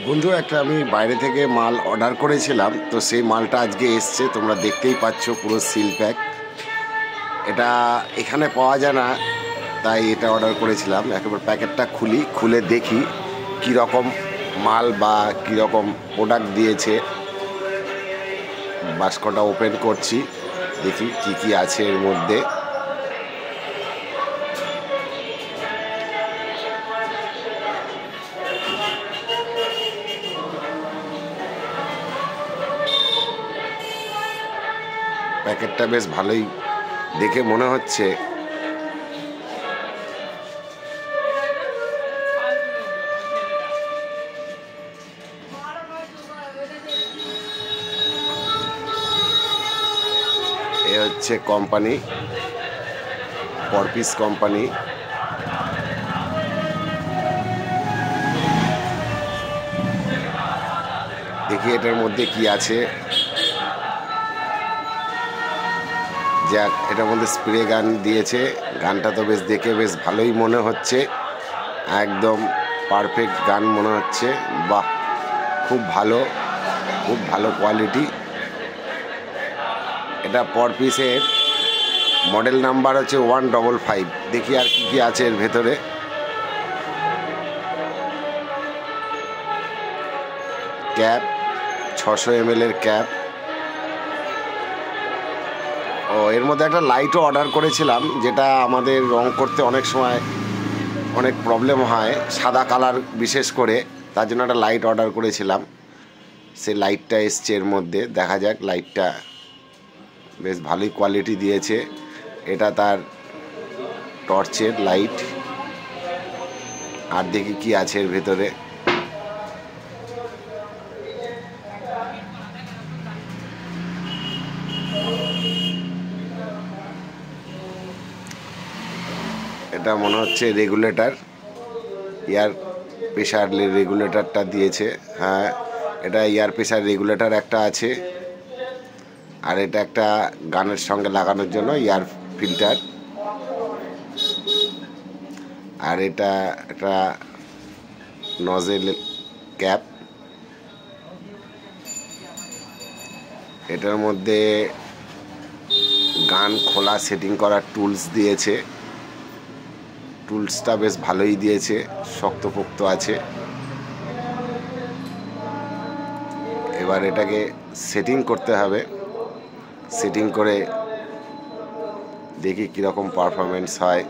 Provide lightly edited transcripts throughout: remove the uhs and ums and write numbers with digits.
বন্ধু একটা আমি বাইরে থেকে মাল অর্ডার করেছিলাম, তো সেই মালটা আজকে এসছে। তোমরা দেখতেই পাচ্ছ পুরো সিল প্যাক। এটা এখানে পাওয়া যায় না, তাই এটা অর্ডার করেছিলাম। একেবারে প্যাকেটটা খুলে দেখি কীরকম মাল বা কীরকম প্রোডাক্ট দিয়েছে। বাস্কটা ওপেন করছি, দেখি কি কি আছে এর মধ্যে। প্যাকেটটা বেশ ভালোই দেখে মনে হচ্ছে। এ হচ্ছে কোম্পানি, পরপিস কোম্পানি। দেখি এটার মধ্যে কি আছে। যাক, এটার মধ্যে স্প্রে গান দিয়েছে। গানটা তো বেশ দেখে বেশ ভালোই মনে হচ্ছে, একদম পারফেক্ট গান মনে হচ্ছে। বাহ, খুব ভালো কোয়ালিটি। এটা পরপিসের মডেল নাম্বার হচ্ছে 155। দেখি আর কি কি আছে এর ভেতরে। ক্যাপ, 600 ml এর ক্যাপ। ও, এর মধ্যে একটা লাইটও অর্ডার করেছিলাম, যেটা আমাদের রং করতে অনেক সময় অনেক প্রবলেম হয়, সাদা কালার বিশেষ করে। তার জন্য একটা লাইট অর্ডার করেছিলাম। সেই লাইটটা এসছে এর মধ্যে। দেখা যাক, লাইটটা বেশ ভালোই কোয়ালিটি দিয়েছে। এটা তার টর্চের লাইট। আর দেখি কি আছে এর ভেতরে। এটা মনে হচ্ছে রেগুলেটর, এয়ার প্রেশার রেগুলেটরটা দিয়েছে। হ্যাঁ, এটা এয়ার প্রেশার রেগুলেটর একটা আছে। আর এটা একটা গানের সঙ্গে লাগানোর জন্য এয়ার ফিল্টার। আর এটা একটা নজেল ক্যাপ। এটার মধ্যে গান খোলা সেটিং করার টুলস দিয়েছে। টুলসটা বেশ ভালোই দিয়েছে, শক্তপোক্ত আছে। এবার এটাকে সেটিং করতে হবে। সেটিং করে দেখি কীরকম পারফরমেন্স হয়।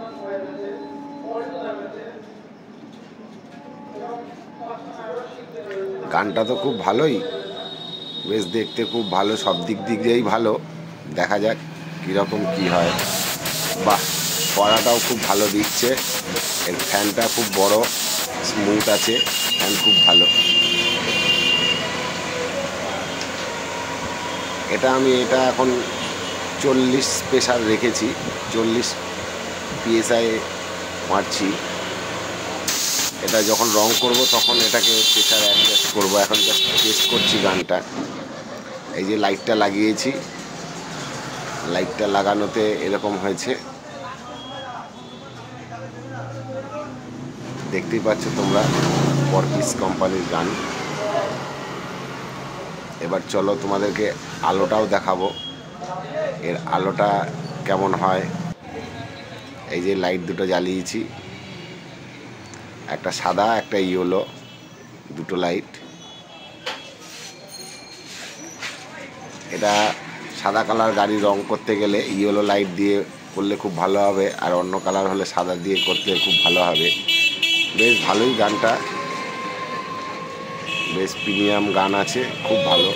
গানটা তো খুব ভালোই, বেশ দেখতে খুব ভালো, সব দিক দিয়েই ভালো। দেখা যাক কীরকম কি হয়। বাহ, পড়াটাও খুব ভালো দিচ্ছে। এর ফ্যানটা খুব বড়, স্মুথ আছে, ফ্যান খুব ভালো। আমি এখন 40 প্রেসার রেখেছি, 40 PSI মারছি। এটা যখন রং করব তখন এটাকে প্রেসার অ্যাডজাস্ট করবো। এখন জাস্ট টেস্ট করছি গানটা। এই যে লাইটটা লাগিয়েছি, লাইটটা লাগানোতে এরকম হয়েছে, দেখতেই পাচ্ছ তোমরা। পরপিস কোম্পানির গান। এবার চলো তোমাদেরকে আলোটাও দেখাবো, এর আলোটা কেমন হয়। এই যে লাইট দুটো জ্বালিয়েছি, একটা সাদা একটা ইয়েলো, দুটো লাইট। এটা সাদা কালার গাড়ি রং করতে গেলে ইয়েলো লাইট দিয়ে করলে খুব ভালো হবে, আর অন্য কালার হলে সাদা দিয়ে করলে খুব ভালো হবে। বেশ ভালোই গানটা, বেশ প্রিমিয়াম গান আছে, খুব ভালো।